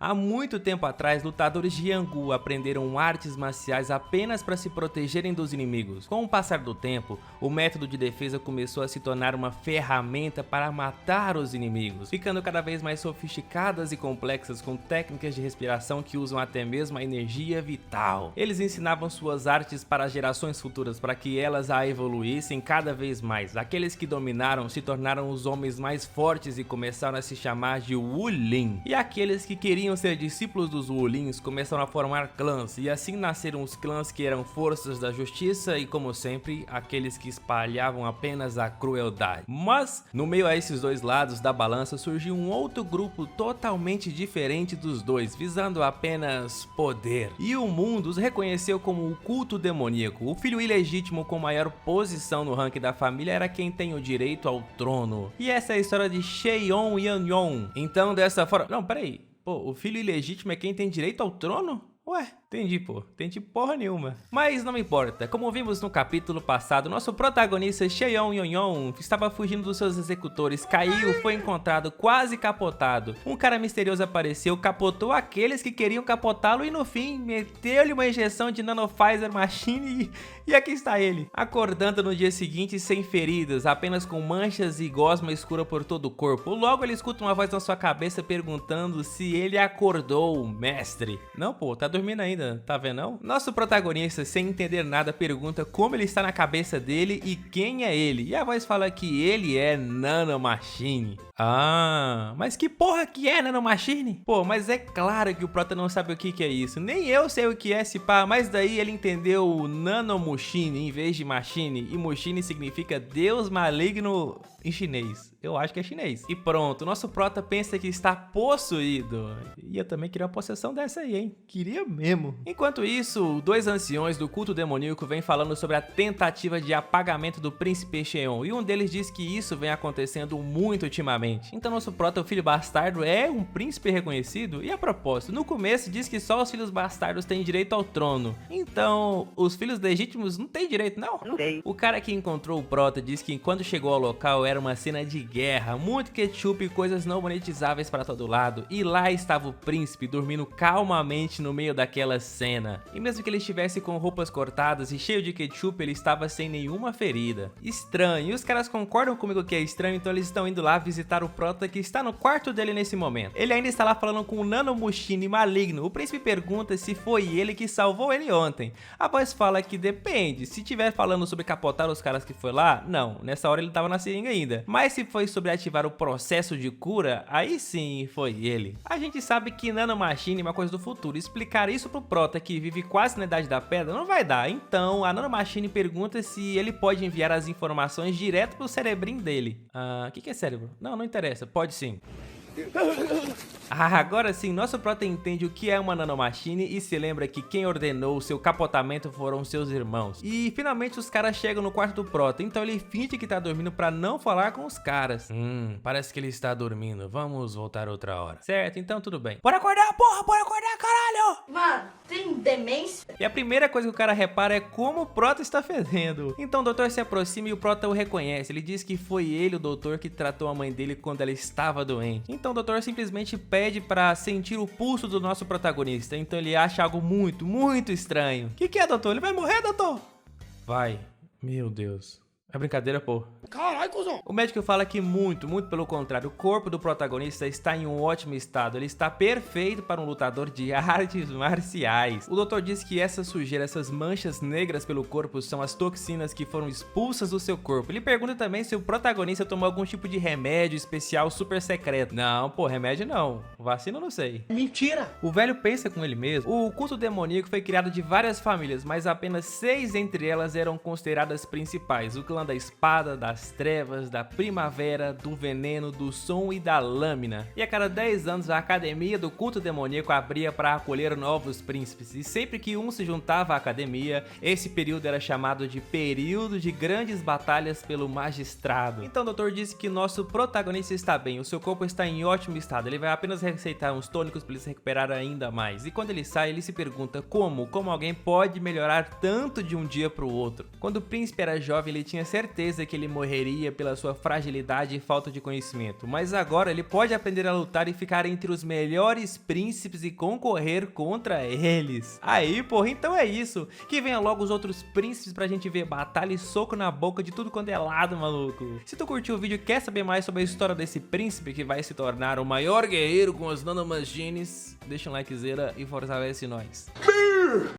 Há muito tempo atrás, lutadores de Yangu aprenderam artes marciais apenas para se protegerem dos inimigos. Com o passar do tempo, o método de defesa começou a se tornar uma ferramenta para matar os inimigos, ficando cada vez mais sofisticadas e complexas com técnicas de respiração que usam até mesmo a energia vital. Eles ensinavam suas artes para as gerações futuras para que elas a evoluíssem cada vez mais. Aqueles que dominaram se tornaram os homens mais fortes e começaram a se chamar de Wulin. E aqueles que queriam ser discípulos dos Wulins começaram a formar clãs, e assim nasceram os clãs que eram forças da justiça e, como sempre, aqueles que espalhavam apenas a crueldade. Mas, no meio a esses dois lados da balança, surgiu um outro grupo totalmente diferente dos dois, visando apenas poder. E o mundo os reconheceu como o culto demoníaco. O filho ilegítimo com maior posição no ranking da família era quem tem o direito ao trono. E essa é a história de Cheon Yanyon. Então, dessa forma... Não, peraí. Pô, o filho ilegítimo é quem tem direito ao trono? Ué, entendi, pô. Entendi porra nenhuma. Mas não importa. Como vimos no capítulo passado, nosso protagonista Cheon Yanyon estava fugindo dos seus executores, caiu, foi encontrado quase capotado. Um cara misterioso apareceu, capotou aqueles que queriam capotá-lo e no fim meteu-lhe uma injeção de Nano Pfizer Machine e aqui está ele, acordando no dia seguinte sem feridas, apenas com manchas e gosma escura por todo o corpo. Logo ele escuta uma voz na sua cabeça perguntando se ele acordou, mestre. Não, pô, tá dormindo ainda, tá vendo não? Nosso protagonista, sem entender nada, pergunta como ele está na cabeça dele e quem é ele. E a voz fala que ele é Nano Machine. Ah, mas que porra que é Nano Machine? Pô, mas é claro que o prota não sabe o que é isso. Nem eu sei o que é esse pá, mas daí ele entendeu o Nano Mushine em vez de Machine. E Mushine significa Deus maligno em chinês. Eu acho que é chinês. E pronto, nosso prota pensa que está possuído. E eu também queria uma possessão dessa aí, hein? Queria mesmo. Enquanto isso, dois anciões do culto demoníaco vêm falando sobre a tentativa de apagamento do príncipe Cheon. E um deles diz que isso vem acontecendo muito ultimamente. Então nosso prota, o filho bastardo, é um príncipe reconhecido? E a propósito, no começo diz que só os filhos bastardos têm direito ao trono. Então, os filhos legítimos não têm direito, não? Não tem. O cara que encontrou o prota diz que quando chegou ao local era uma cena de guerra, muito ketchup e coisas não monetizáveis para todo lado. E lá estava o príncipe dormindo calmamente no meio daquela cena. E mesmo que ele estivesse com roupas cortadas e cheio de ketchup, ele estava sem nenhuma ferida. Estranho. E os caras concordam comigo que é estranho, então eles estão indo lá visitar o prota que está no quarto dele nesse momento. Ele ainda está lá falando com o Nano Mushine maligno. O príncipe pergunta se foi ele que salvou ele ontem. A voz fala que depende. Se tiver falando sobre capotar os caras que foi lá, não. Nessa hora ele estava na seringa ainda. Mas se foi sobre ativar o processo de cura, aí sim foi ele. A gente sabe que Nano Machine é uma coisa do futuro. Explicar isso pro prota que vive quase na Idade da Pedra não vai dar. Então a Nano Machine pergunta se ele pode enviar as informações direto pro cerebrinho dele. O que é cérebro? Não interessa. Pode sim. Agora sim, nosso prota entende o que é uma nanomachine e se lembra que quem ordenou seu capotamento foram seus irmãos. E finalmente os caras chegam no quarto do prota, então ele finge que tá dormindo pra não falar com os caras. Parece que ele está dormindo, vamos voltar outra hora. Certo, então tudo bem. Bora acordar, porra, bora acordar, caralho! Mano, tem demência? E a primeira coisa que o cara repara é como o prota está fedendo. Então o doutor se aproxima e o prota o reconhece. Ele diz que foi ele, o doutor, que tratou a mãe dele quando ela estava doente. Então o doutor simplesmente pede pra sentir o pulso do nosso protagonista. Então ele acha algo muito, muito estranho. O que é, doutor? Ele vai morrer, doutor? Vai. Meu Deus. É brincadeira, pô. Caralho, cuzão. O médico fala que muito pelo contrário, o corpo do protagonista está em um ótimo estado. Ele está perfeito para um lutador de artes marciais. O doutor diz que essa sujeira, essas manchas negras pelo corpo são as toxinas que foram expulsas do seu corpo. Ele pergunta também se o protagonista tomou algum tipo de remédio especial super secreto. Não, pô, remédio não. Vacina eu não sei. Mentira. O velho pensa com ele mesmo. O culto demoníaco foi criado de várias famílias, mas apenas 6 entre elas eram consideradas principais. O clã da espada, das trevas, da primavera, do veneno, do som e da lâmina. E a cada 10 anos a academia do culto demoníaco abria para acolher novos príncipes. E sempre que um se juntava à academia, esse período era chamado de período de grandes batalhas pelo magistrado. Então o doutor disse que nosso protagonista está bem, o seu corpo está em ótimo estado. Ele vai apenas receitar uns tônicos para ele se recuperar ainda mais. E quando ele sai, ele se pergunta como alguém pode melhorar tanto de um dia para o outro. Quando o príncipe era jovem, ele tinha certeza que ele morreria pela sua fragilidade e falta de conhecimento, mas agora ele pode aprender a lutar e ficar entre os melhores príncipes e concorrer contra eles. Aí, porra, então é isso. Que venha logo os outros príncipes pra gente ver batalha e soco na boca de tudo quanto é lado, maluco. Se tu curtiu o vídeo e quer saber mais sobre a história desse príncipe que vai se tornar o maior guerreiro com as nanomachines, deixa um likezera e fortalece nós.